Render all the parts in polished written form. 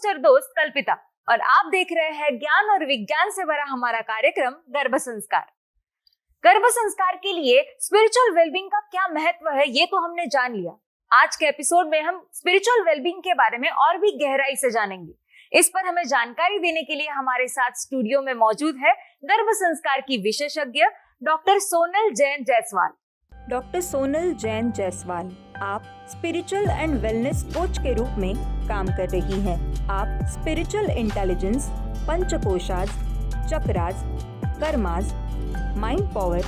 Host और दोस्त कल्पिता और आप देख रहे हैं ज्ञान और विज्ञान से भरा हमारा कार्यक्रम गर्भ संस्कार। गर्भ संस्कार के लिए स्पिरिचुअल वेलबींग का क्या महत्व है ये तो हमने जान लिया। आज के एपिसोड में हम स्पिरिचुअल वेलबींग के बारे में और भी गहराई से जानेंगे। इस पर हमें जानकारी देने के लिए हमारे साथ स्टूडियो में मौजूद है गर्भ संस्कार की विशेषज्ञ डॉक्टर सोनल जैन जायसवाल। डॉक्टर सोनल जैन जायसवाल, आप स्पिरिचुअल एंड वेलनेस कोच के रूप में काम कर रही हैं। आप spiritual intelligence, panchakoshas, chakras, karmas, mind power,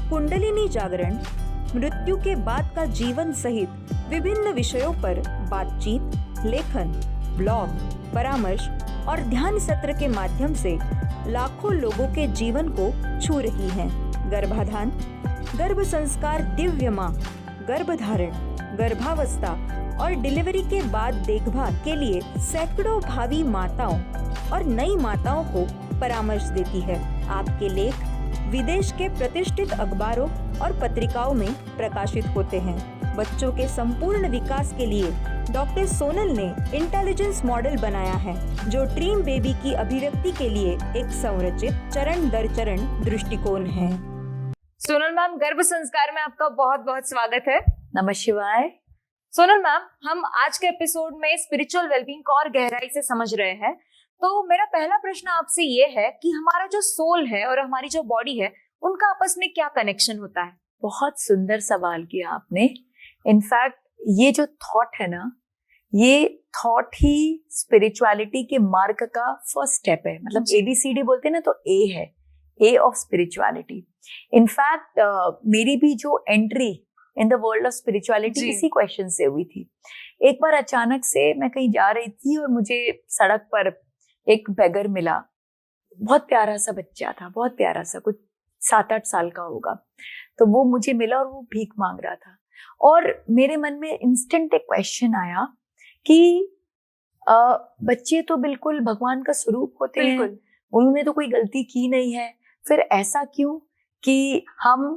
kundalini जागरण, मृत्यु के बाद का जीवन सहित विभिन्न विषयों पर बातचीत, लेखन, ब्लॉग, परामर्श और ध्यान सत्र के माध्यम से लाखों लोगों के जीवन को छू रही हैं। गर्भाधान, गर्भ संस्कार, दिव्य मां, गर्भधारण, गर्भावस्था और डिलीवरी के बाद देखभाल के लिए सैकड़ों भावी माताओं और नई माताओं को परामर्श देती है। आपके लेख विदेश के प्रतिष्ठित अखबारों और पत्रिकाओं में प्रकाशित होते हैं। बच्चों के संपूर्ण विकास के लिए डॉक्टर सोनल ने इंटेलिजेंस मॉडल बनाया है, जो ड्रीम बेबी की अभिव्यक्ति के लिए एक संरचित चरण दर चरण दृष्टिकोण है। सोनल मैम, गर्भ संस्कार में आपका बहुत बहुत स्वागत है। नमः शिवाय। सोनल मैम, हम आज के एपिसोड में स्पिरिचुअल वेलबींग को और गहराई से समझ रहे हैं, तो मेरा पहला प्रश्न आपसे ये है कि हमारा जो सोल है और हमारी जो बॉडी है, उनका आपस में क्या कनेक्शन होता है? बहुत सुंदर सवाल किया आपने। इनफैक्ट ये जो थॉट है ना, ये थॉट ही स्पिरिचुअलिटी के मार्ग का फर्स्ट स्टेप है। मतलब ABCD बोलते हैं ना, तो A है, A ऑफ स्पिरिचुअलिटी। इनफैक्ट मेरी भी जो entry in the world of spirituality इसी क्वेश्चन से हुई थी। एक बार अचानक से मैं कहीं जा रही थी और मुझे सड़क पर एक बेगर मिला। बहुत प्यारा सा बच्चा था, बहुत प्यारा सा, कुछ 7-8 साल का होगा। तो वो मुझे मिला और वो भीख मांग रहा था। और मेरे मन में इंस्टेंट एक क्वेश्चन आया कि बच्चे तो बिल्कुल भगवान का स्वरूप होते हैं, उन्होंने तो कोई गलती की नहीं है, फिर ऐसा क्यों कि हम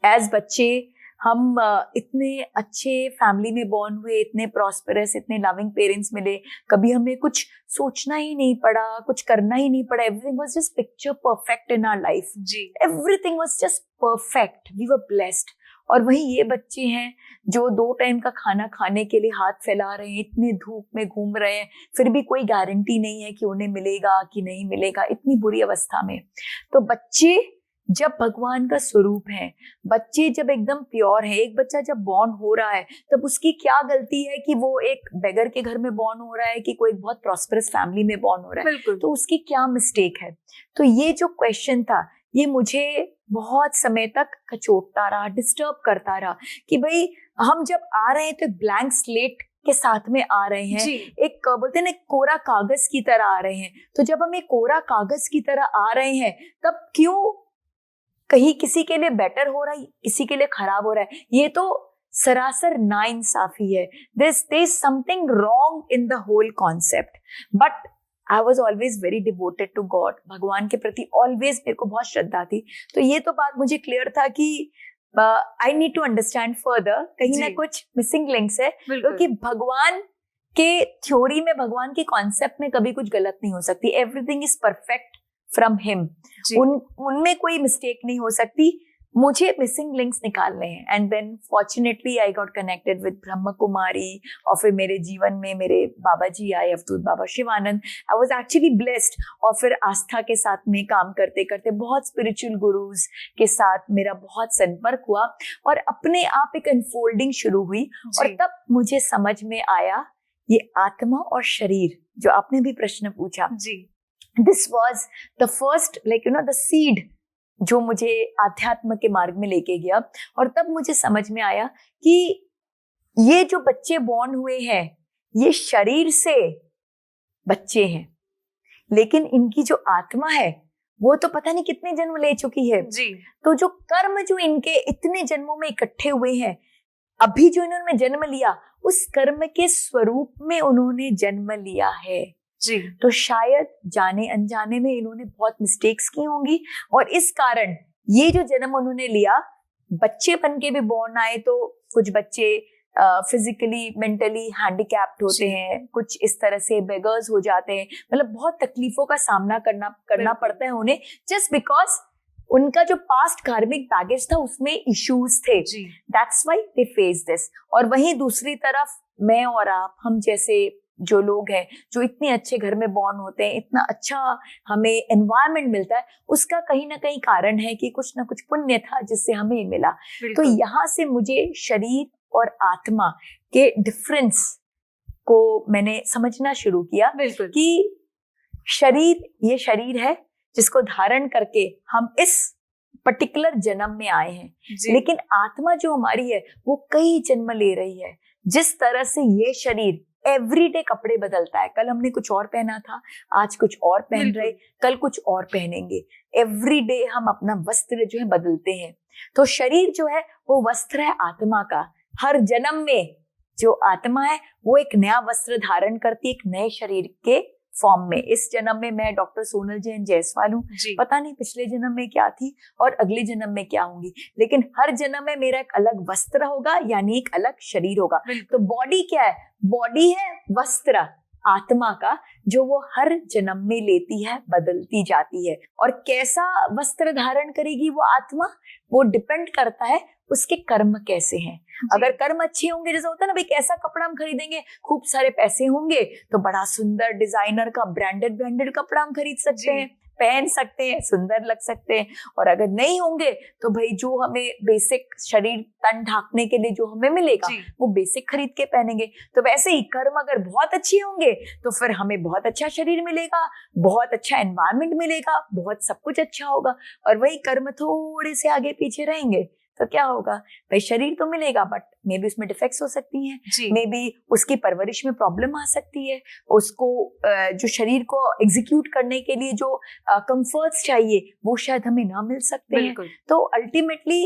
एज बच्चे हम इतने अच्छे फैमिली में बॉर्न हुए, इतने प्रॉस्पेरस, इतने लविंग पेरेंट्स मिले, कभी हमें कुछ सोचना ही नहीं पड़ा, कुछ करना ही नहीं पड़ा। Everything was just picture perfect in our life. Everything was just perfect, we were blessed. और वही ये बच्चे हैं जो 2 टाइम का खाना खाने के लिए हाथ फैला रहे हैं, इतनी धूप में घूम रहे हैं, फिर भी कोई गारंटी नहीं है कि उन्हें मिलेगा कि नहीं मिलेगा, इतनी बुरी अवस्था में। तो बच्चे जब भगवान का स्वरूप है, बच्चे जब एकदम प्योर है, एक बच्चा जब बॉर्न हो रहा है, तब उसकी क्या गलती है कि वो एक बेगर के घर में बॉर्न हो रहा है कि कोई बहुत प्रॉस्परस फैमिली में बॉर्न हो रहा है? तो उसकी क्या मिस्टेक है? तो ये जो क्वेश्चन था, ये मुझे बहुत समय तक कचोटता रहा, डिस्टर्ब करता रहा कि भाई हम जब आ रहे हैं तो एक ब्लैंक स्लेट के साथ में आ रहे हैं, एक बोलते हैं ना, कोरा कागज की तरह आ रहे हैं। तो जब हम एक कोरा कागज की तरह आ रहे हैं, तब क्यों कहीं किसी के लिए बेटर हो रहा है, किसी के लिए खराब हो रहा है? ये तो सरासर नाइंसाफी है। there is something wrong in the whole concept. But I was always very devoted to God. भगवान के प्रति always मेरे को बहुत श्रद्धा थी। तो ये तो बात मुझे क्लियर था कि I need to understand further, कहीं ना कुछ मिसिंग लिंक्स है, क्योंकि भगवान के थ्योरी में, भगवान के कॉन्सेप्ट में कभी कुछ गलत नहीं हो सकती। Everything is perfect from him. उनमें कोई मिस्टेक नहीं हो सकती। मुझे मिसिंग लिंक्स निकालने हैं। And then fortunately I got connected with Brahma Kumari, और फिर मेरे जीवन में मेरे बाबा जी आए, Avdhoot Baba Shivanand. I was actually blessed. और फिर आस्था के साथ में काम करते करते बहुत स्पिरिचुअल गुरुज के साथ मेरा बहुत संपर्क हुआ और अपने आप एक अनफोल्डिंग शुरू हुई। और तब मुझे समझ में आया, ये आत्मा और शरीर, जो आपने भी प्रश्न पूछा, this was the first, like you know, the seed जो मुझे आध्यात्म के मार्ग में लेके गया। और तब मुझे समझ में आया कि ये जो बच्चे बॉर्न हुए हैं, ये शरीर से बच्चे हैं, लेकिन इनकी जो आत्मा है वो तो पता नहीं कितने जन्म ले चुकी है। तो जो कर्म जो इनके इतने जन्मों में इकट्ठे हुए हैं, अभी जो इन्होंने जन्म लिया, उस कर्म के स्वरूप में उन्होंने जन्म लिया है। तो शायद जाने अनजाने में इन्होंने बहुत मिस्टेक्स की होंगी, और इस कारण ये जो जन्म उन्होंने लिया, बच्चे बन के भी बॉर्न आए, तो कुछ बच्चे फिजिकली मेंटली हैंडीकैप्ड होते हैं, कुछ इस तरह से बेगर्स हो जाते हैं, मतलब बहुत तकलीफों का सामना करना पड़ता है उन्हें, जस्ट बिकॉज उनका जो पास्ट कार्मिक बैगेज था उसमें इश्यूज थे। That's why they face this. और वहीं दूसरी तरफ मैं और आप, हम जैसे जो लोग हैं जो इतने अच्छे घर में बॉर्न होते हैं, इतना अच्छा हमें एनवायरनमेंट मिलता है, उसका कहीं ना कहीं कारण है कि कुछ ना कुछ पुण्य था जिससे हमें ये मिला। तो यहाँ से मुझे शरीर और आत्मा के डिफरेंस को मैंने समझना शुरू किया कि शरीर, ये शरीर है जिसको धारण करके हम इस पर्टिकुलर जन्म में आए हैं, लेकिन आत्मा जो हमारी है वो कई जन्म ले रही है। जिस तरह से ये शरीर एवरीडे कपड़े बदलता है, कल हमने कुछ और पहना था, आज कुछ और पहन रहे, कल कुछ और पहनेंगे, एवरीडे हम अपना वस्त्र जो है बदलते हैं। तो शरीर जो है वो वस्त्र है आत्मा का। हर जन्म में जो आत्मा है वो एक नया वस्त्र धारण करती है, एक नए शरीर के फॉर्म में। इस जन्म में मैं डॉक्टर सोनल जैन जायसवाल हूँ, पता नहीं पिछले जन्म में क्या थी और अगले जन्म में क्या होंगी, लेकिन हर जन्म में मेरा एक अलग वस्त्र होगा, यानी एक अलग शरीर होगा। तो बॉडी क्या है? बॉडी है वस्त्र आत्मा का, जो वो हर जन्म में लेती है, बदलती जाती है। और कैसा वस्त्र धारण करेगी वो आत्मा, वो डिपेंड करता है उसके कर्म कैसे हैं। अगर कर्म अच्छे होंगे, जैसे होता है ना भाई, कैसा कपड़ा हम खरीदेंगे, खूब सारे पैसे होंगे तो बड़ा सुंदर डिजाइनर का ब्रांडेड कपड़ा हम खरीद सकते हैं, पहन सकते हैं, सुंदर लग सकते हैं। और अगर नहीं होंगे तो भाई जो हमें बेसिक शरीर तन ढांकने के लिए जो हमें मिलेगा वो बेसिक खरीद के पहनेंगे। तो वैसे ही कर्म अगर बहुत अच्छे होंगे तो फिर हमें बहुत अच्छा शरीर मिलेगा, बहुत अच्छा एनवायरनमेंट मिलेगा, बहुत सब कुछ अच्छा होगा। और वही कर्म थोड़े से आगे पीछे रहेंगे तो क्या होगा भाई, शरीर तो मिलेगा बट मे बी उसमें डिफेक्ट्स हो सकती हैं, मे बी उसकी परवरिश में प्रॉब्लम आ सकती है, उसको जो शरीर को एग्जीक्यूट करने के लिए जो कंफर्ट्स चाहिए वो शायद हमें ना मिल सकते हैं। तो अल्टीमेटली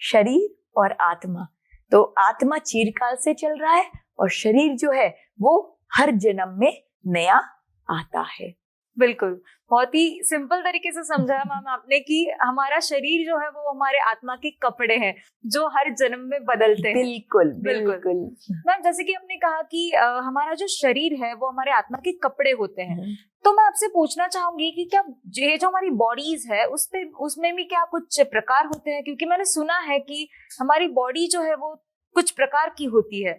शरीर और आत्मा, तो आत्मा चिरकाल से चल रहा है और शरीर जो है वो हर जन्म में नया आता है। बिल्कुल, बहुत ही सिंपल तरीके से समझाया मैम आपने कि हमारा शरीर जो है वो हमारे आत्मा के कपड़े हैं जो हर जन्म में बदलते हैं। बिल्कुल बिल्कुल मैम, जैसे कि आपने कहा कि हमारा जो शरीर है वो हमारे आत्मा के कपड़े होते हैं, तो मैं आपसे पूछना चाहूंगी कि क्या ये जो हमारी बॉडीज है उसमें भी क्या कुछ प्रकार होते हैं? क्योंकि मैंने सुना है कि हमारी बॉडी जो है वो कुछ प्रकार की होती है।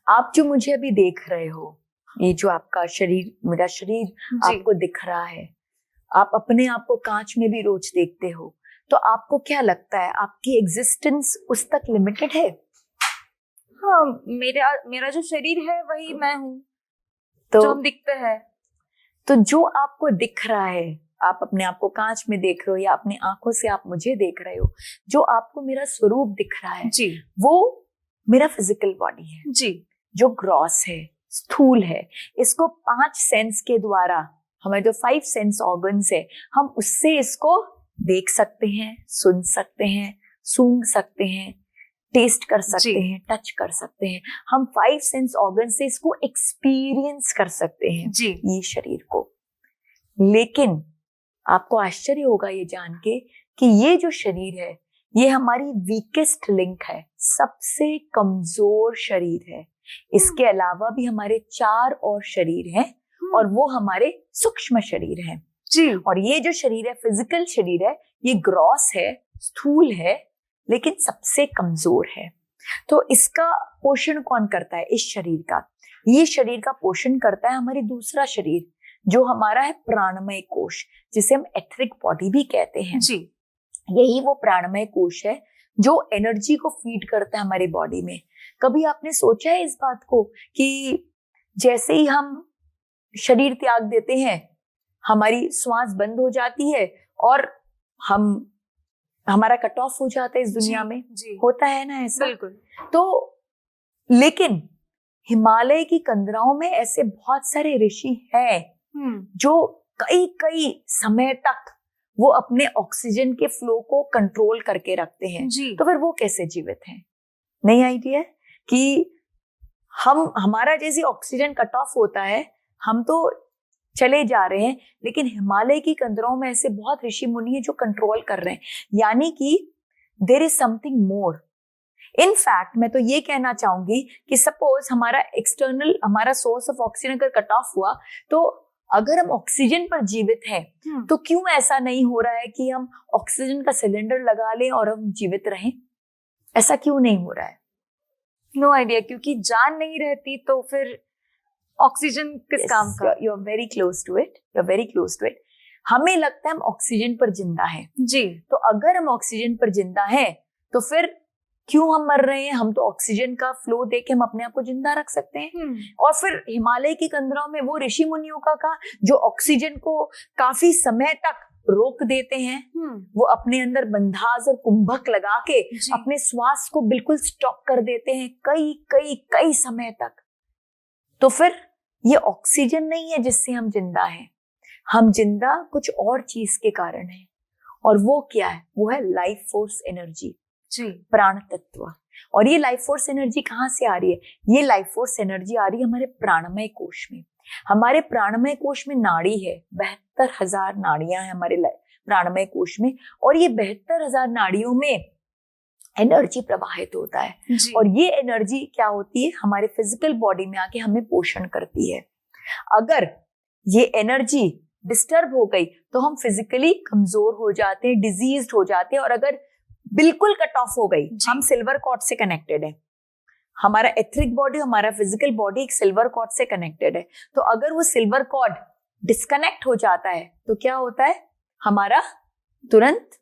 आप जो मुझे अभी देख रहे हो, ये जो आपका शरीर, मेरा शरीर आपको दिख रहा है, आप अपने आप को कांच में भी रोज देखते हो, तो आपको क्या लगता है आपकी एग्जिस्टेंस उस तक लिमिटेड है? हाँ, मेरा जो शरीर है वही मैं हूँ, तो जो हम दिखते हैं। तो जो आपको दिख रहा है, आप अपने आप को कांच में देख रहे हो या अपनी आंखों से आप मुझे देख रहे हो, जो आपको मेरा स्वरूप दिख रहा है वो मेरा फिजिकल बॉडी है जो ग्रॉस है, स्थूल है। इसको 5 सेंस के द्वारा, हमारे जो 5 सेंस ऑर्गन्स है, हम उससे इसको देख सकते हैं, सुन सकते हैं, सूंघ सकते हैं, टेस्ट कर सकते हैं, टच कर सकते हैं। हम 5 सेंस ऑर्गन से इसको एक्सपीरियंस कर सकते हैं ये शरीर को। लेकिन आपको आश्चर्य होगा ये जान के कि ये जो शरीर है ये हमारी वीकेस्ट लिंक है, सबसे कमजोर शरीर है। इसके अलावा भी हमारे 4 और शरीर हैं और वो हमारे सूक्ष्म शरीर हैं। और ये जो शरीर है, फिजिकल शरीर है, ये ग्रॉस है, स्थूल है, लेकिन सबसे कमजोर है। तो इसका पोषण कौन करता है? इस शरीर का, ये शरीर का पोषण करता है हमारी दूसरा शरीर जो हमारा है प्राणमय कोश, जिसे हम एथरिक बॉडी भी कहते हैं। यही वो प्राणमय कोश है जो एनर्जी को फीड करता है हमारी बॉडी में। कभी आपने सोचा है इस बात को कि जैसे ही हम शरीर त्याग देते हैं हमारी श्वास बंद हो जाती है और हमारा कट ऑफ हो जाता है इस दुनिया में? होता है ना ऐसा? बिल्कुल। तो लेकिन हिमालय की कंदराओं में ऐसे बहुत सारे ऋषि हैं जो कई समय तक वो अपने ऑक्सीजन के फ्लो को कंट्रोल करके रखते हैं। तो फिर वो कैसे जीवित हैं? नई आइडिया कि हमारा जैसे ऑक्सीजन कट ऑफ होता है, हम तो चले जा रहे हैं, लेकिन हिमालय की कंदरों में ऐसे बहुत ऋषि मुनि हैं जो कंट्रोल कर रहे हैं। यानी कि there is something more. In fact मैं तो ये कहना चाहूंगी कि सपोज हमारा सोर्स ऑफ ऑक्सीजन अगर कट ऑफ हुआ, तो अगर हम ऑक्सीजन पर जीवित हैं तो क्यों ऐसा नहीं हो रहा है कि हम ऑक्सीजन का सिलेंडर लगा लें और हम जीवित रहें? ऐसा क्यों नहीं हो रहा है? नो आइडिया, क्योंकि जान नहीं रहती तो फिर ऑक्सीजन किस काम का? You are very close to it. हमें लगता है हम ऑक्सीजन पर जिंदा हैं जी, तो अगर हम ऑक्सीजन पर जिंदा हैं तो फिर क्यों हम मर रहे हैं? हम तो ऑक्सीजन का फ्लो देके हम अपने आप को जिंदा रख सकते हैं। और फिर हिमालय की कंदरों में वो ऋषि मुनियों का जो ऑक्सीजन को काफी समय तक रोक देते हैं, वो अपने अंदर बंधास और कुंभक लगा के अपने श्वास को बिल्कुल स्टॉप कर देते हैं कई कई कई समय तक। तो फिर ये ऑक्सीजन नहीं है जिससे हम जिंदा हैं, हम जिंदा कुछ और चीज के कारण हैं। और वो क्या है? वो है लाइफ फोर्स एनर्जी, प्राण तत्व। और ये लाइफ फोर्स एनर्जी कहाँ से आ रही है? ये लाइफ फोर्स एनर्जी आ रही है हमारे प्राणमय कोश में। हमारे प्राणमय कोश में नाड़ी है, 72,000 नाड़ियां हैं हमारे प्राणमय कोश में, और ये 72,000 नाड़ियों में एनर्जी प्रवाहित होता है। और ये एनर्जी क्या होती है? हमारे फिजिकल बॉडी में आके हमें पोषण करती है। अगर ये एनर्जी डिस्टर्ब हो गई तो हम फिजिकली कमजोर हो जाते हैं, डिजीज्ड हो जाते हैं। और अगर बिल्कुल कट ऑफ हो गई, हम सिल्वर कॉर्ड से कनेक्टेड है, हमारा एथरिक बॉडी, हमारा फिजिकल बॉडी एक सिल्वर कॉर्ड से कनेक्टेड है, तो अगर वो सिल्वर कॉर्ड डिस्कनेक्ट हो जाता है तो क्या होता है? हमारा तुरंत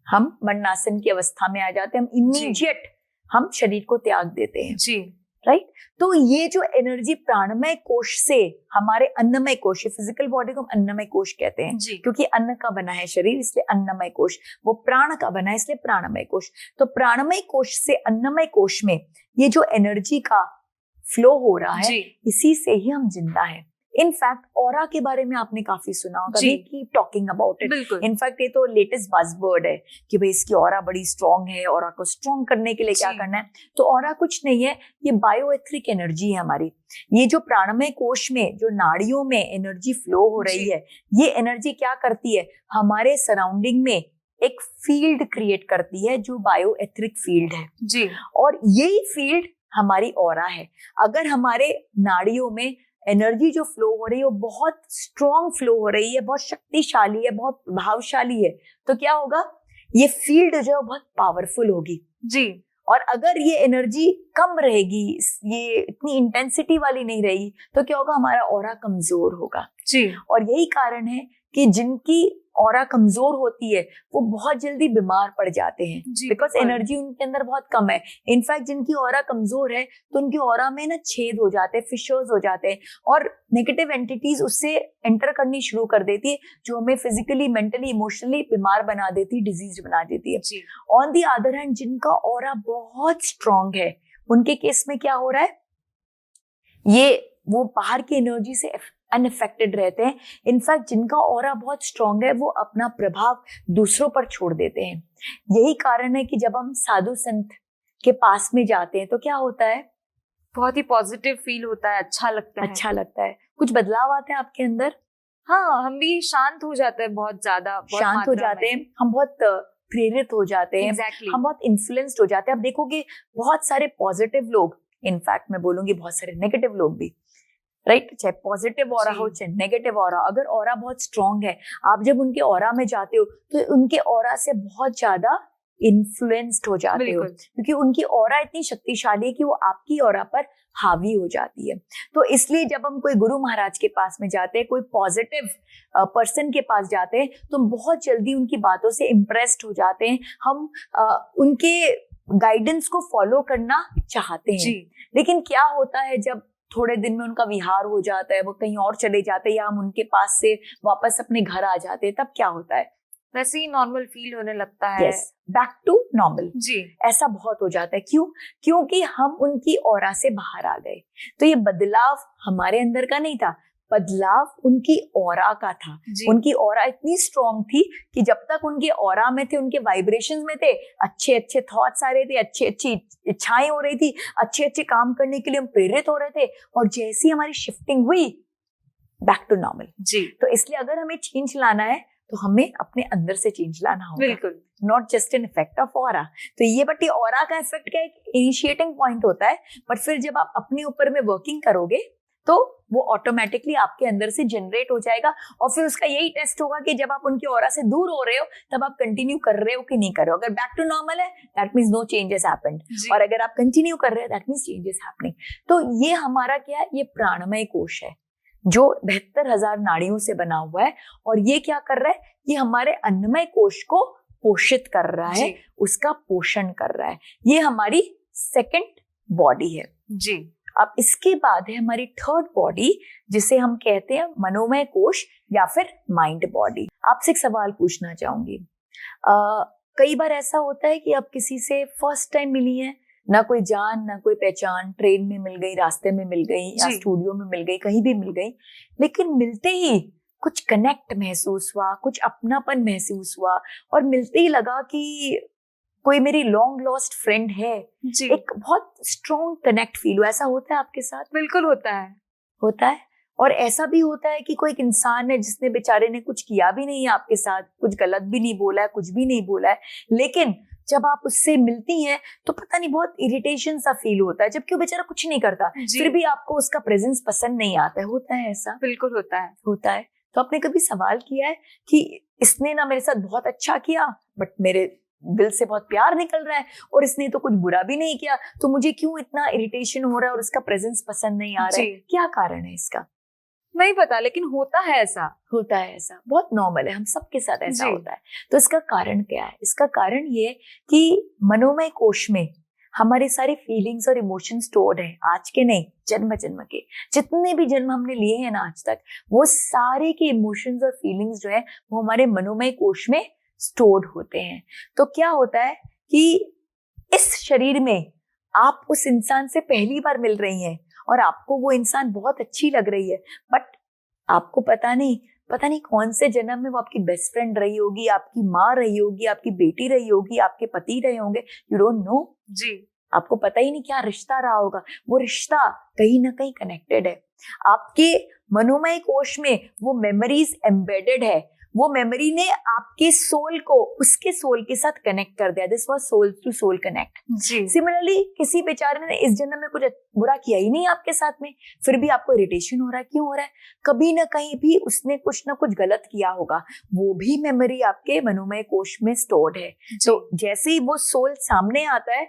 हम मरणासन की अवस्था में आ जाते हैं, हम इमीडिएट हम शरीर को त्याग देते हैं जी, राइट। तो ये जो एनर्जी प्राणमय कोश से हमारे अन्नमय कोश, फिजिकल बॉडी को हम अन्नमय कोश कहते हैं क्योंकि अन्न का बना है शरीर, इसलिए अन्नमय कोश। वो प्राण का बना है इसलिए प्राणमय कोश। तो प्राणमय कोश से अन्नमय कोश में ये जो एनर्जी का फ्लो हो रहा है, इसी से ही हम जिंदा हैं। इनफैक्ट ऑरा के बारे में आपने काफी सुना होगा, we keep talking about it. In fact ये तो लेटेस्ट बज़वर्ड है कि भाई इसकी ऑरा बड़ी स्ट्रांग है, ऑरा को स्ट्रांग करने के लिए क्या करना है? तो ऑरा कुछ नहीं है, ये बायोएथरिक एनर्जी है हमारी। ये जो प्राणमय कोश में जो नाड़ियों में एनर्जी फ्लो हो रही है, ये एनर्जी क्या करती है? हमारे सराउंडिंग में एक फील्ड क्रिएट करती है जो बायोएथरिक फील्ड है जी। और यही फील्ड हमारी ऑरा है। अगर हमारे नाड़ियों में एनर्जी जो फ्लो हो रही है वो बहुत स्ट्रॉन्ग फ्लो हो रही है, बहुत शक्तिशाली है, बहुत प्रभावशाली है, तो क्या होगा? ये फील्ड जो है बहुत पावरफुल होगी जी। और अगर ये एनर्जी कम रहेगी, ये इतनी इंटेंसिटी वाली नहीं रहेगी, तो क्या होगा? हमारा ऑरा कमजोर होगा जी। और यही कारण है कि जिनकी ऑरा कमजोर होती है वो बहुत जल्दी बीमार पड़ जाते हैं, बिकॉज एनर्जी उनके अंदर बहुत कम है। इनफैक्ट जिनकी ऑरा कमजोर है तो उनकी ऑरा में ना छेद हो जाते हैं, फिशर्स हो जाते हैं, और नेगेटिव एंटिटीज उससे एंटर करनी शुरू कर देती है, जो हमें फिजिकली, मेंटली, इमोशनली बीमार बना देती है, डिजीज बना देती है। ऑन दी अदर हैंड जिनका ऑरा बहुत स्ट्रांग है, उनके केस में क्या हो रहा है? वो बाहर की एनर्जी से अनअफेक्टेड रहते हैं। इनफैक्ट जिनका ऑरा बहुत स्ट्रांग है वो अपना प्रभाव दूसरों पर छोड़ देते हैं। यही कारण है कि जब हम साधु संत के पास में जाते हैं तो क्या होता है? बहुत ही पॉजिटिव फील होता है, अच्छा लगता है। कुछ बदलाव आता है आपके अंदर। हाँ, हम भी शांत हो जाते हैं, बहुत ज्यादा शांत हो जाते हैं, हम बहुत प्रेरित हो जाते हैं, हम बहुत इन्फ्लुएंस्ड हो जाते हैं। अब देखोगे बहुत सारे पॉजिटिव लोग, इनफैक्ट मैं बोलूंगी बहुत सारे नेगेटिव लोग भी, राइट, चाहे पॉजिटिव ऑरा हो चाहे नेगेटिव ऑरा, अगर ऑरा बहुत स्ट्रांग है, आप जब उनके ऑरा में जाते हो तो उनके ऑरा से बहुत ज्यादा इन्फ्लुएंस्ड हो जाते हो, क्योंकि उनकी ऑरा इतनी शक्तिशाली है कि वो आपकी ऑरा पर हावी हो जाती है। तो इसलिए जब हम कोई गुरु महाराज के पास में जाते हैं, कोई पॉजिटिव पर्सन के पास जाते हैं, तो हम बहुत जल्दी उनकी बातों से इम्प्रेस्ड हो जाते हैं, हम उनके गाइडेंस को फॉलो करना चाहते हैं। लेकिन क्या होता है जब थोड़े दिन में उनका विहार हो जाता है, वो कहीं और चले जाते हैं, या हम उनके पास से वापस अपने घर आ जाते हैं, तब क्या होता है? वैसे ही नॉर्मल फील होने लगता है। यस, बैक टू नॉर्मल जी। ऐसा बहुत हो जाता है। क्यों? क्योंकि हम उनकी ऑरा से बाहर आ गए। तो ये बदलाव हमारे अंदर का नहीं था, बदलाव उनकी ऑरा का था। उनकी ऑरा इतनी स्ट्रॉन्ग थी कि जब तक उनके ऑरा में थे, उनके वाइब्रेशंस में थे, अच्छे अच्छे थॉट्स आ रहे थे, अच्छी अच्छी इच्छाएं हो रही थी, अच्छे अच्छे काम करने के लिए हम प्रेरित हो रहे थे, और जैसी हमारी शिफ्टिंग हुई बैक टू नॉर्मल जी। तो इसलिए अगर हमें चेंज लाना है तो हमें अपने अंदर से चेंज लाना होगा, बिल्कुल। Not just an effect of aura. तो ये बट ये ऑरा का इफेक्ट क्या एक इनिशिएटिंग पॉइंट होता है, बट फिर जब आप अपने ऊपर में वर्किंग करोगे तो वो ऑटोमेटिकली आपके अंदर से जनरेट हो जाएगा। और फिर उसका यही टेस्ट होगा कि जब आप उनकी ऑरा से दूर हो रहे हो तब आप कंटिन्यू कर रहे हो कि नहीं कर रहे हो। अगर बैक टू नॉर्मल है that means no changes happened, और अगर आप कंटिन्यू कर रहे हो दैट मींस चेंजेस हैपनिंग। तो ये हमारा क्या है, ये प्राणमय कोश है जो 72,000 नाड़ियों से बना हुआ है, और ये क्या कर रहा है, ये हमारे अन्नमय कोश को पोषित कर रहा है, उसका पोषण कर रहा है। ये हमारी सेकंड बॉडी है जी। अब इसके बाद है हमारी थर्ड बॉडी, जिसे हम कहते हैं मनोमय कोश या फिर माइंड बॉडी। आपसे एक सवाल पूछना चाहूंगी, कई बार ऐसा होता है कि आप किसी से फर्स्ट टाइम मिली हैं, ना कोई जान ना कोई पहचान, ट्रेन में मिल गई, रास्ते में मिल गई, या स्टूडियो में मिल गई, कहीं भी मिल गई, लेकिन मिलते ही कुछ कनेक्ट महसूस हुआ, कुछ अपनापन महसूस हुआ, और मिलते ही लगा कि कोई मेरी लॉन्ग लॉस्ट फ्रेंड है जी। एक बहुत स्ट्रॉन्ग कनेक्ट फील हुआ। ऐसा होता है आपके साथ? बिल्कुल होता है, होता है। और ऐसा भी होता है कि कोई एक इंसान है जिसने बेचारे ने कुछ किया भी नहीं है आपके साथ, कुछ गलत भी नहीं बोला है, कुछ भी नहीं बोला है, लेकिन जब आप उससे मिलती हैं तो पता नहीं बहुत इरिटेशन सा फील होता है, जबकि वो बेचारा कुछ नहीं करता, फिर भी आपको उसका प्रेजेंस पसंद नहीं आता है। होता है ऐसा? बिल्कुल होता है। होता है। तो आपने कभी सवाल किया है कि इसने ना मेरे साथ बहुत अच्छा किया बट मेरे दिल से बहुत प्यार निकल रहा है, और इसने तो कुछ बुरा भी नहीं किया, तो मुझे क्यों इतना इरिटेशन हो रहा है और उसका प्रेजेंस पसंद नहीं आ रहा है? क्या कारण है इसका? नहीं पता, लेकिन होता है ऐसा। होता है ऐसा, बहुत नॉर्मल है, हम सबके साथ ऐसा होता है। तो इसका कारण क्या है? इसका कारण ये कि मनोमय कोश में हमारे सारे फीलिंग्स और इमोशन स्टोर्ड है, आज के नहीं, जन्म जन्म के जितने भी जन्म हमने लिए हैं ना आज तक, वो सारे के इमोशंस और फीलिंग्स जो है वो हमारे मनोमय कोश में स्टोर्ड होते हैं। तो क्या होता है कि इस शरीर में आप उस इंसान से पहली बार मिल रही हैं और आपको वो इंसान बहुत अच्छी लग रही है, बट आपको पता नहीं कौन से जन्म में वो आपकी बेस्ट फ्रेंड रही होगी, आपकी माँ रही होगी, आपकी बेटी रही होगी, आपके पति रहे होंगे, यू डोंट नो जी। आपको पता ही नहीं क्या रिश्ता रहा होगा। वो रिश्ता कहीं ना कहीं कनेक्टेड है। आपके मनोमय कोश में वो मेमोरीज एम्बेडेड है, वो मेमोरी ने आपके सोल को उसके सोल के साथ कनेक्ट कर दिया। This was soul to soul connect. Similarly किसी बेचारे ने इस जन्म में कुछ बुरा किया ही नहीं आपके साथ में, फिर भी आपको इरिटेशन हो रहा है, क्यों हो रहा है? कभी ना कहीं भी उसने कुछ ना कुछ गलत किया होगा, वो भी मेमोरी आपके मनोमय कोश में स्टोर्ड है। तो जैसे ही वो सोल सामने आता है,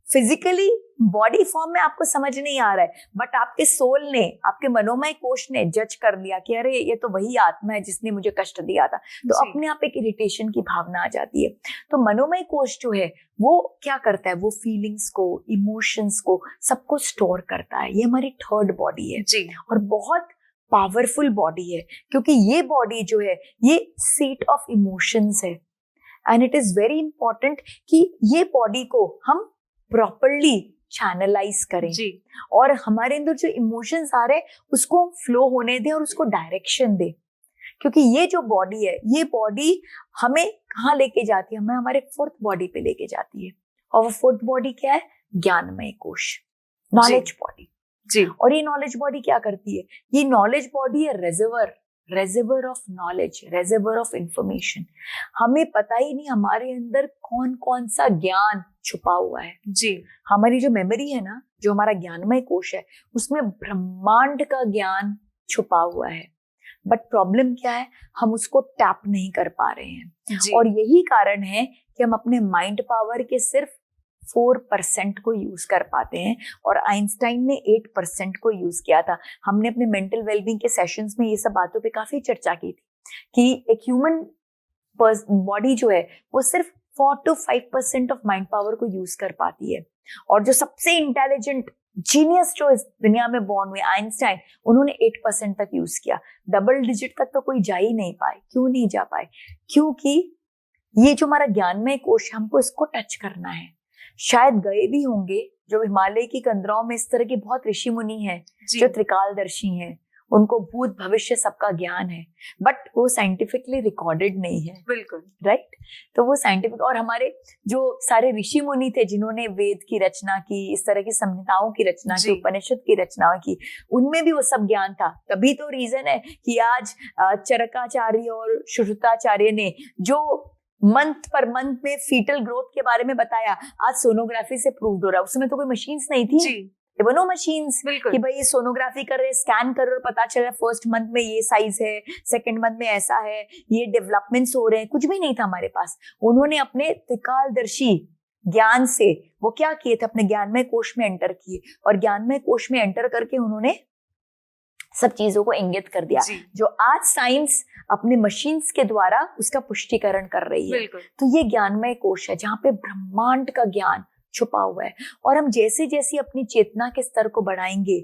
फिजिकली बॉडी फॉर्म में आपको समझ नहीं आ रहा है, बट आपके सोल ने, आपके मनोमय कोश ने जज कर लिया कि अरे ये तो वही आत्मा है जिसने मुझे कष्ट दिया था, तो अपने आप एक इरिटेशन की भावना आ जाती है। तो मनोमय कोश जो है वो क्या करता है, वो फीलिंग्स को, इमोशंस को, सबको स्टोर करता है। ये हमारी थर्ड बॉडी है जी, और बहुत पावरफुल बॉडी है, क्योंकि ये बॉडी जो है ये सीट ऑफ इमोशंस है, and it is very important कि ये बॉडी को हम प्रॉपरली चैनलाइज करें जी, और हमारे अंदर जो इमोशंस आ रहे हैं उसको हम फ्लो होने दें और उसको डायरेक्शन दें। क्योंकि ये जो बॉडी है, ये बॉडी हमें कहाँ लेके जाती है? हमें हमारे फोर्थ बॉडी पे लेके जाती है, और वो फोर्थ बॉडी क्या है? ज्ञानमय कोश, नॉलेज बॉडी जी। और ये नॉलेज बॉडी क्या करती है? ये नॉलेज बॉडी है रेजर्वर ऑफ नॉलेज, रेजर्वर ऑफ इंफॉर्मेशन। हमें पता ही नहीं हमारे अंदर कौन कौन सा ज्ञान छुपा हुआ है जी। हमारी जो मेमोरी है ना, जो हमारा ज्ञानमय कोश है, उसमें ब्रह्मांड का ज्ञान छुपा हुआ है, बट प्रॉब्लम क्या है? हम उसको टैप नहीं कर पा रहे हैं जी। और यही कारण है कि हम अपने माइंड पावर के सिर्फ 4% को यूज कर पाते हैं, और आइंस्टाइन ने 8% को यूज किया था। हमने अपने मेंटल वेलबींग के सेशंस में ये सब बातों पे काफी चर्चा की थी कि एक ह्यूमन बॉडी जो है वो सिर्फ 4 to 5% ऑफ माइंड पावर को यूज कर पाती है, और जो सबसे इंटेलिजेंट जीनियस जो इस दुनिया में बॉर्न हुए आइंस्टाइन, उन्होंने 8% तक यूज किया। डबल डिजिट तक तो कोई जा ही नहीं पाए। क्यों नहीं जा पाए? क्योंकि ये जो हमारा ज्ञानमय कोश, हमको इसको टच करना है। शायद गए भी होंगे जो हिमालय की कंदराओं में, इस तरह के बहुत ऋषि मुनि हैं जो त्रिकालदर्शी हैं, उनको भूत भविष्य सबका ज्ञान है, बट वो साइंटिफिकली रिकॉर्डेड नहीं है। बिल्कुल राइट तो वो साइंटिफिक, और हमारे जो सारे ऋषि मुनि थे जिन्होंने वेद की रचना की, इस तरह की संहिताओं की रचना की, उपनिषद की रचना की, उनमें भी वो सब ज्ञान था। तभी तो रीजन है कि आज चरकाचार्य और श्रुताचार्य ने जो मंथ पर मंथ में फीटल ग्रोथ के बारे में बताया, आज सोनोग्राफी से प्रूव्ड हो रहा है। उस समय तो कोई मशीन्स नहीं थी, नो मशीन्स कि भाई ये सोनोग्राफी कर रहे, स्कैन कर रहे और पता चल रहा है फर्स्ट मंथ में ये साइज है, सेकंड मंथ में ऐसा है, ये डेवलपमेंट्स हो रहे हैं, कुछ भी नहीं था हमारे पास। उन्होंने अपने त्रिकालदर्शी ज्ञान से वो क्या किए थे, अपने ज्ञानमय कोश में एंटर किए, और ज्ञानमय कोश में एंटर करके उन्होंने सब चीजों को इंगित कर दिया जो आज साइंस अपने मशीन्स के द्वारा उसका पुष्टिकरण कर रही है। तो ये ज्ञानमय कोश है जहाँ पे ब्रह्मांड का ज्ञान छुपा हुआ है, और हम जैसे जैसे अपनी चेतना के स्तर को बढ़ाएंगे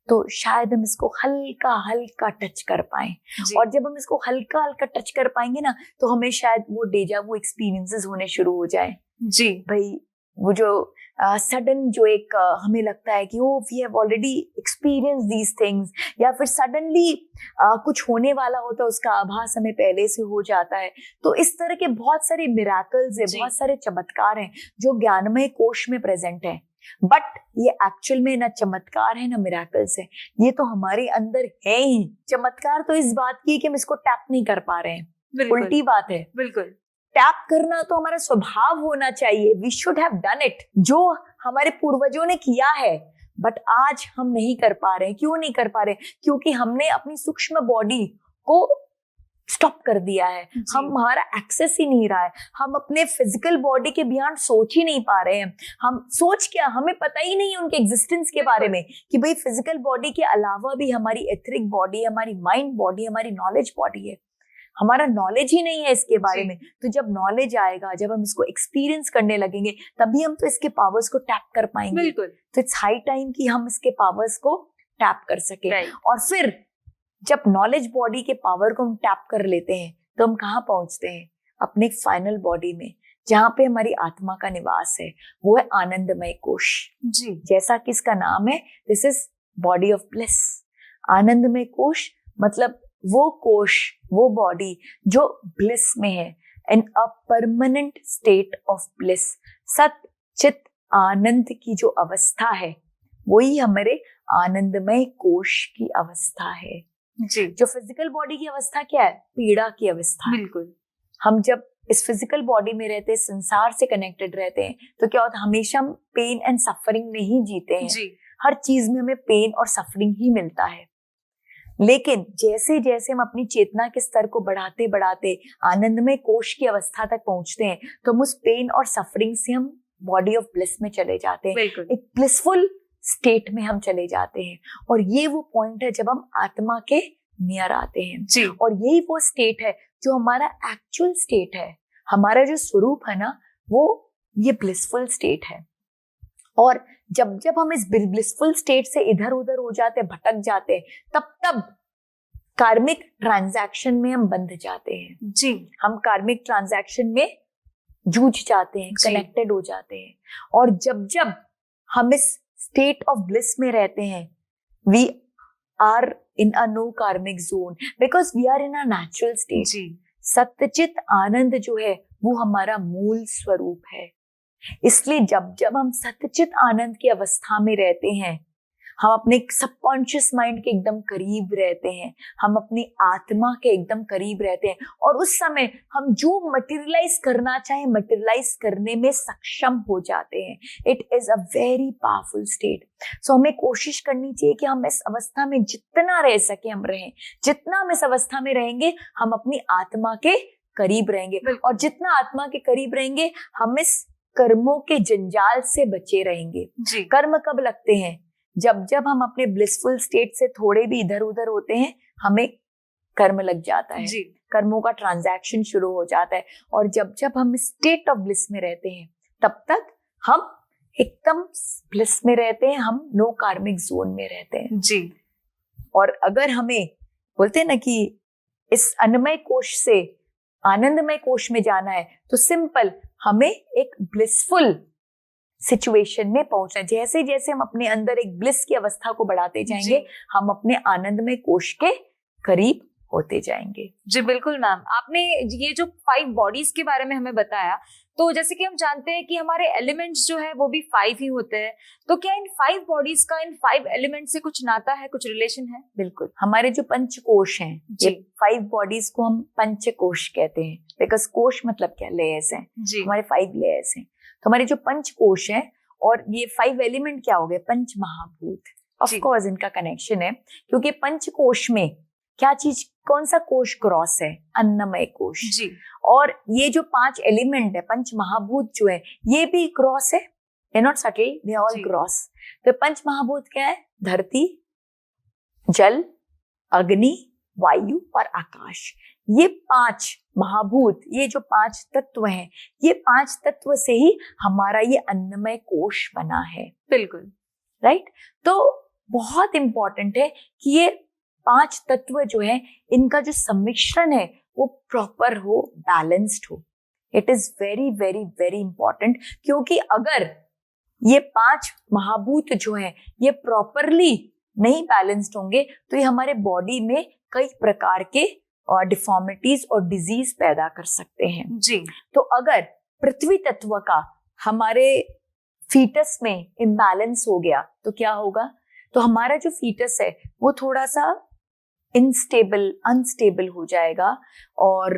तो शायद हम इसको हल्का हल्का टच कर पाए, और जब हम इसको हल्का हल्का टच कर पाएंगे ना तो हमें शायद वो डेजा वो एक्सपीरियंसेस होने शुरू हो जाए। जी भाई वो जो सडन जो एक हमें लगता है कि oh we have already experience these things, या फिर सडनली कुछ होने वाला होता है उसका आभास हमें पहले से हो जाता है। तो इस तरह के बहुत सारे मिराकल्स है, बहुत सारे चमत्कार हैं जो ज्ञानमय कोश में प्रेजेंट है, बट ये एक्चुअल में ना चमत्कार है ना मिराकल्स है, ये तो हमारे अंदर है ही। चमत्कार तो इस बात की कि हम इसको टैप नहीं कर पा रहे हैं, उल्टी बात है। बिल्कुल टैप करना तो हमारा स्वभाव होना चाहिए, we should have done it, जो हमारे पूर्वजों ने किया है, बट आज हम नहीं कर पा रहे हैं। क्यों नहीं कर पा रहे? क्योंकि हमने अपनी सूक्ष्म बॉडी को स्टॉप कर दिया है, हमारा एक्सेस ही नहीं रहा है, हम अपने फिजिकल बॉडी के बियॉन्ड सोच ही नहीं पा रहे हैं। हम सोच क्या, हमें पता ही नहीं है उनके एग्जिस्टेंस के बारे में कि भाई फिजिकल बॉडी के अलावा भी हमारी एथरिक बॉडी, हमारी माइंड बॉडी, हमारी नॉलेज बॉडी है, हमारा नॉलेज ही नहीं है इसके बारे में। तो जब नॉलेज आएगा, जब हम इसको एक्सपीरियंस करने लगेंगे, तभी हम तो इसके पावर्स को टैप कर पाएंगे। तो इट्स हाई टाइम कि हम इसके पावर्स को टैप कर सके। और फिर जब नॉलेज बॉडी के पावर को हम टैप कर लेते हैं तो हम कहाँ पहुंचते हैं? अपने फाइनल बॉडी में, जहाँ पे हमारी आत्मा का निवास है, वो है आनंदमय कोश। जी जैसा कि इसका नाम है, this is body of bliss. आनंदमय कोश मतलब वो कोश, वो बॉडी जो ब्लिस में है, in a permanent state of bliss. सत चित आनंद की जो अवस्था है वही हमारे आनंदमय कोश की अवस्था है। जी जो फिजिकल बॉडी की अवस्था क्या है? पीड़ा की अवस्था। बिल्कुल हम जब इस फिजिकल बॉडी में रहते हैं, संसार से कनेक्टेड रहते हैं, तो क्या होता है, हमेशा हम पेन एंड सफरिंग में ही जीते हैं। जी हर चीज में हमें पेन और सफरिंग ही मिलता है। लेकिन जैसे जैसे हम अपनी चेतना के स्तर को बढ़ाते बढ़ाते आनंदमय कोश की अवस्था तक पहुंचते हैं, तो हम उस पेन और सफरिंग से हम बॉडी ऑफ ब्लिस में चले जाते हैं, एक ब्लिसफुल स्टेट में हम चले जाते हैं। और ये वो पॉइंट है जब हम आत्मा के नियर आते हैं। जी और यही वो स्टेट है जो हमारा एक्चुअल स्टेट है, हमारा जो स्वरूप है ना, वो ये ब्लिसफुल स्टेट है। और जब जब हम इस ब्लिसफुल स्टेट से इधर उधर हो जाते, भटक जाते, तब कार्मिक ट्रांजैक्शन में हम बंध जाते हैं। जी हम कार्मिक ट्रांजैक्शन में जूझ जाते हैं, कनेक्टेड हो जाते हैं। और जब जब हम इस स्टेट ऑफ ब्लिस में रहते हैं, we are in a no karmic zone, because we are in a natural state. सत्यचित आनंद जो है वो हमारा मूल स्वरूप है। इसलिए जब जब हम सत्यचित आनंद की अवस्था में रहते हैं, हम अपने सबकॉन्शियस माइंड के एकदम करीब रहते हैं, हम अपनी आत्मा के एकदम करीब रहते हैं, और उस समय हम जो मटेरियलाइज करना चाहें मटेरियलाइज करने में सक्षम हो जाते हैं। It is a very powerful state. So हमें कोशिश करनी चाहिए कि हम इस अवस्था में जितना रह सके हम रहें। जितना हम इस अवस्था में रहेंगे, हम अपनी आत्मा के करीब रहेंगे, और जितना आत्मा के करीब रहेंगे, हम इस कर्मों के जंजाल से बचे रहेंगे। कर्म कब लगते हैं? जब जब हम अपने ब्लिसफुल स्टेट से थोड़े भी इधर उधर होते हैं, हमें कर्म लग जाता है, कर्मों का ट्रांजैक्शन शुरू हो जाता है। और जब जब हम स्टेट ऑफ ब्लिस में रहते हैं, तब तक हम एकदम ब्लिस में रहते हैं, हम नो कार्मिक जोन में रहते हैं। जी और अगर हमें बोलते हैं ना कि इस अन्नमय कोश से आनंदमय कोश में जाना है, तो सिंपल हमें एक ब्लिसफुल सिचुएशन में पहुंचना। जैसे जैसे हम अपने अंदर एक ब्लिस की अवस्था को बढ़ाते जाएंगे, जी। हम अपने आनंदमय कोश के करीब होते जाएंगे। जी बिल्कुल मैम, आपने ये जो 5 बॉडीज के बारे में हमें बताया, तो जैसे कि हम जानते हैं कि हमारे एलिमेंट्स जो है वो भी 5 ही होते हैं, तो क्या इन 5 बॉडीज का इन 5 एलिमेंट से कुछ नाता है, कुछ रिलेशन है? बिल्कुल, हमारे जो पंचकोश हैं, ये 5 बॉडीज को हम पंचकोश कहते हैं, बिकॉज कोश मतलब क्या, लेयर्स हैं। जी। हमारे 5 लेयर्स हैं, तो हमारे जो पंचकोश हैं और ये 5 एलिमेंट क्या हो गए, पंच महाभूत। ऑफ कोर्स इनका कनेक्शन है, क्योंकि पंचकोश में क्या चीज, कौन सा कोश क्रॉस है, अन्नमय कोश जी। और ये जो 5 एलिमेंट है, पंच महाभूत जो है, ये भी क्रॉस है, they not subtle, they all जी। क्रॉस। तो पंच महाभूत क्या है, धरती, जल, अग्नि, वायु और आकाश। ये 5 महाभूत, ये जो 5 तत्व हैं, ये 5 तत्व से ही हमारा ये अन्नमय कोश बना है। बिल्कुल, राइट। तो बहुत इंपॉर्टेंट है कि ये 5 तत्व जो है, इनका जो सम्मिश्रण है वो प्रॉपर हो, बैलेंस्ड हो। It is very very very important, क्योंकि अगर ये 5 महाभूत जो है ये प्रॉपरली नहीं बैलेंस्ड होंगे तो ये हमारे बॉडी में कई प्रकार के डिफॉर्मिटीज और डिजीज पैदा कर सकते हैं। जी। तो अगर पृथ्वी तत्व का हमारे फीटस में इम्बैलेंस हो गया तो क्या होगा, तो हमारा जो फीटस है वो थोड़ा सा इनस्टेबल, अनस्टेबल हो जाएगा और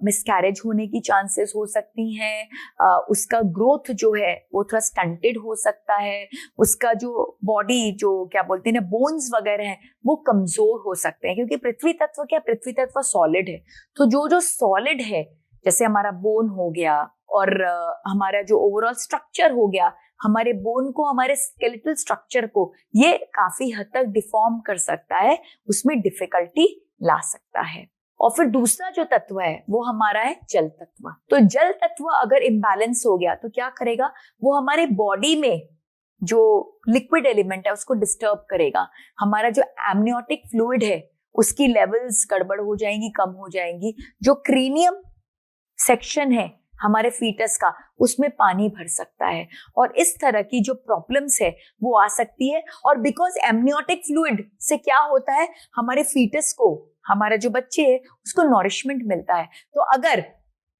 मिसकैरेज होने की चांसेस हो सकती हैं। उसका ग्रोथ जो है वो थोड़ा स्टंटेड हो सकता है। उसका जो बॉडी, जो क्या बोलते हैं ना, बोन्स वगैरह हैं, वो कमजोर हो सकते हैं, क्योंकि पृथ्वी तत्व क्या, पृथ्वी तत्व सॉलिड है। तो जो सॉलिड है, जैसे हमारा बोन हो गया और हमारा जो ओवरऑल स्ट्रक्चर हो गया, हमारे बोन को, हमारे स्केलेटल स्ट्रक्चर को ये काफी हद तक डिफॉर्म कर सकता है, उसमें डिफिकल्टी ला सकता है। और फिर दूसरा जो तत्व है वो हमारा है जल तत्व। तो जल तत्व अगर इम्बैलेंस हो गया तो क्या करेगा, वो हमारे बॉडी में जो लिक्विड एलिमेंट है उसको डिस्टर्ब करेगा। हमारा जो एमनियोटिक फ्लूइड है उसकी लेवल्स गड़बड़ हो जाएंगी, कम हो जाएंगी। जो क्रीनियम सेक्शन है हमारे फीटस का, उसमें पानी भर सकता है और इस तरह की जो प्रॉब्लम्स है वो आ सकती है। और बिकॉज एमनियोटिक फ्लूइड से क्या होता है, हमारे फीटस को, हमारा जो बच्चे है उसको नॉरिशमेंट मिलता है। तो अगर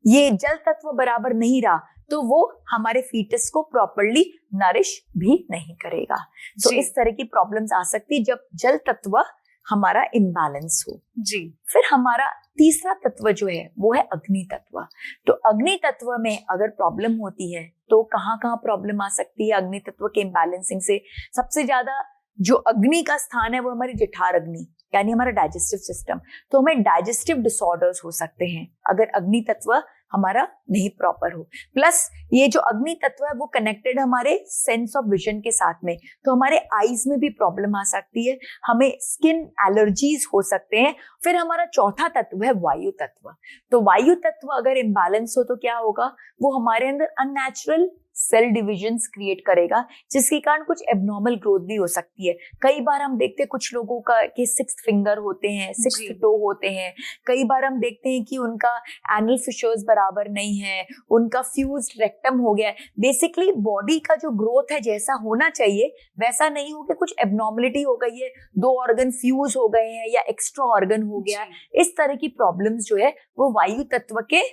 ये जल तत्व बराबर नहीं रहा तो वो हमारे फीटस को प्रॉपरली नरिश भी नहीं करेगा। तो इस तरह की प्रॉब्लम्स आ सकती है जब जल तत्व हमारा इम्बैलेंस हो। जी। फिर हमारा तीसरा तत्व जो है वो है अग्नि तत्व। तो अग्नि तत्व में अगर प्रॉब्लम होती है तो कहाँ कहाँ प्रॉब्लम आ सकती है अग्नि तत्व के इम्बैलेंसिंग से। सबसे ज्यादा जो अग्नि का स्थान है वो हमारी जठर अग्नि, यानी हमारा डाइजेस्टिव सिस्टम। तो हमें डाइजेस्टिव डिसऑर्डर्स हो सकते हैं अगर अग्नि तत्व हमारा नहीं प्रॉपर हो। प्लस ये जो अग्नि तत्व है वो कनेक्टेड हमारे सेंस ऑफ विजन के साथ में, तो हमारे आईज में भी प्रॉब्लम आ सकती है, हमें स्किन एलर्जीज हो सकते हैं। फिर हमारा चौथा तत्व है वायु तत्व। तो वायु तत्व अगर इम्बैलेंस हो तो क्या होगा, वो हमारे अंदर अननेचुरल सेल डिविजन्स क्रिएट करेगा, जिसके कारण कुछ एबनॉर्मल ग्रोथ भी हो सकती है। कई बार हम देखते हैं कुछ लोगों का कि 6th फिंगर होते हैं, 6th टो होते हैं। कई बार हम देखते हैं कि उनका एनल फिशर्स बराबर नहीं है, उनका फ्यूज्ड रेक्टम हो गया है। बेसिकली बॉडी का जो ग्रोथ है जैसा होना चाहिए वैसा नहीं हो के कुछ एबनॉर्मलिटी हो गई है, 2 ऑर्गन फ्यूज हो गए हैं या एक्स्ट्रा ऑर्गन हो गया है। इस तरह की प्रॉब्लम्स जो है वो वायु तत्व के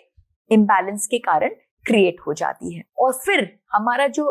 इम्बैलेंस के कारण क्रिएट हो जाती है। और फिर हमारा जो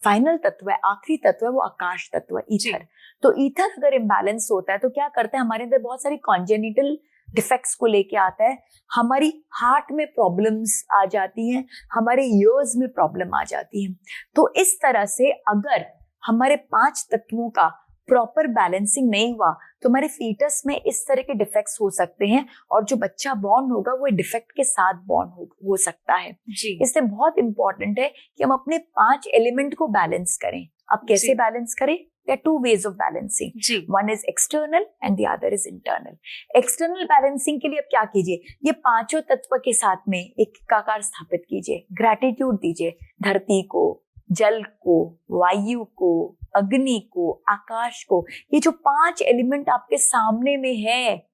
फाइनल तत्व है, आखिरी तत्व है, वो आकाश तत्व है, ईथर। तो ईथर अगर इम्बैलेंस होता है तो क्या करता है, हमारे अंदर बहुत सारी कॉन्जेनिटल डिफेक्ट्स को लेके आता है। हमारी हार्ट में प्रॉब्लम्स आ जाती हैं, हमारे ईयर्स में प्रॉब्लम आ जाती है। तो इस तरह से अगर हमारे 5 तत्वों का प्रॉपर बैलेंसिंग नहीं हुआ तो हमारे फीटस में इस तरह के डिफेक्ट्स हो सकते हैं और जो बच्चा बॉर्न होगा वो डिफेक्ट के साथ बॉर्न हो सकता है। इसलिए बहुत इंपॉर्टेंट है कि हम अपने 5 एलिमेंट को बैलेंस करें। अब कैसे बैलेंस करें? There are 2 ways of balancing. One is external and the other is internal. External balancing के लिए अब क्या कीजिए, ये 5 तत्व के साथ में एक एकाकार स्थापित कीजिए, ग्रैटिट्यूड दीजिए धरती को, जल को, वायु को, अग्नि को, आकाश को। ये जो 5 एलिमेंट आपके सामने में है,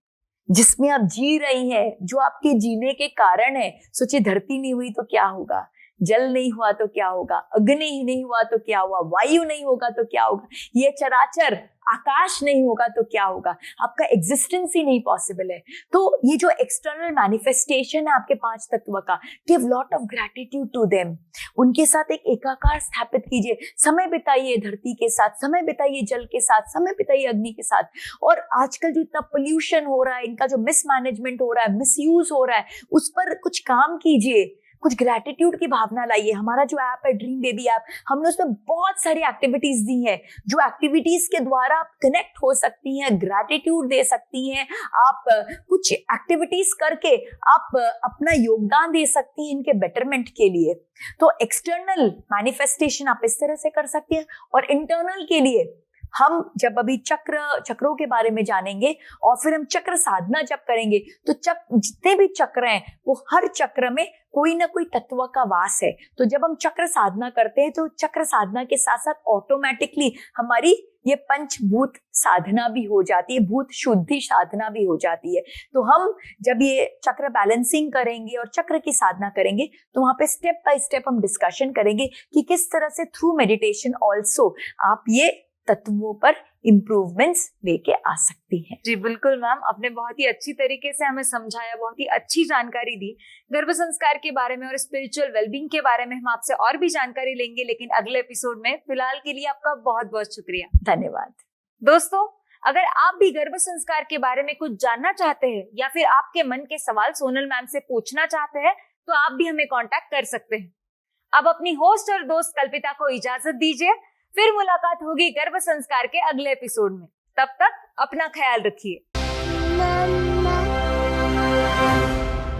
जिसमें आप जी रही हैं, जो आपके जीने के कारण है। सोचिए धरती नहीं हुई तो क्या होगा, जल नहीं हुआ तो क्या होगा, अग्नि नहीं हुआ तो क्या हुआ, वायु नहीं होगा तो क्या होगा, ये चराचर आकाश नहीं होगा तो क्या होगा, आपका एग्जिस्टेंस ही नहीं पॉसिबल है। तो ये जो एक्सटर्नल मैनिफेस्टेशन है आपके 5 तत्व का, give lot of gratitude to them. उनके साथ एक एकाकार स्थापित कीजिए, समय बिताइए धरती के साथ, समय बिताइए जल के साथ, समय बिताइए अग्नि के साथ। और आजकल जो इतना पोल्यूशन हो रहा है, इनका जो मिसमैनेजमेंट हो रहा है, मिसयूज हो रहा है, उस पर कुछ काम कीजिए, कुछ ग्रैटिट्यूड की भावना लाइए। हमारा जो ऐप है ड्रीम बेबी ऐप, हमने उसमें बहुत सारी एक्टिविटीज दी हैं, जो एक्टिविटीज के द्वारा आप कनेक्ट हो सकती हैं, ग्रैटिट्यूड दे सकती हैं, आप कुछ एक्टिविटीज करके आप अपना योगदान दे सकती हैं इनके बेटरमेंट के लिए। तो एक्सटर्नल मैनिफेस्टेशन आप इस तरह से कर सकती हैं, और इंटरनल के लिए हम जब अभी चक्रों के बारे में जानेंगे और फिर हम चक्र साधना जब करेंगे, तो जितने भी चक्र हैं वो हर चक्र में कोई ना कोई तत्व का वास है। तो जब हम चक्र साधना करते हैं तो चक्र साधना के साथ साथ ऑटोमेटिकली हमारी ये पंचभूत साधना भी हो जाती है, भूत शुद्धि साधना भी हो जाती है। तो हम जब ये चक्र बैलेंसिंग करेंगे और चक्र की साधना करेंगे, तो वहां पे स्टेप बाय स्टेप हम डिस्कशन करेंगे कि किस तरह से थ्रू मेडिटेशन ऑल्सो आप ये तत्वों पर इम्प्रूवमेंट्स लेके आ सकती हैं। जी बिल्कुल मैम, आपने बहुत ही अच्छी तरीके से हमें समझाया, बहुत ही अच्छी जानकारी दी गर्भ संस्कार के बारे में और स्पिरिचुअल वेलबींग के बारे में। हम आपसे और भी जानकारी लेंगे, लेकिन अगले एपिसोड में। फिलहाल के लिए आपका बहुत बहुत शुक्रिया। धन्यवाद। दोस्तों, अगर आप भी गर्भ संस्कार के बारे में कुछ जानना चाहते हैं या फिर आपके मन के सवाल सोनल मैम से पूछना चाहते हैं, तो आप भी हमें कांटेक्ट कर सकते हैं। अब अपनी होस्ट और दोस्त कल्पिता को इजाजत दीजिए, फिर मुलाकात होगी गर्भ संस्कार के अगले एपिसोड में। तब तक अपना ख्याल रखिए।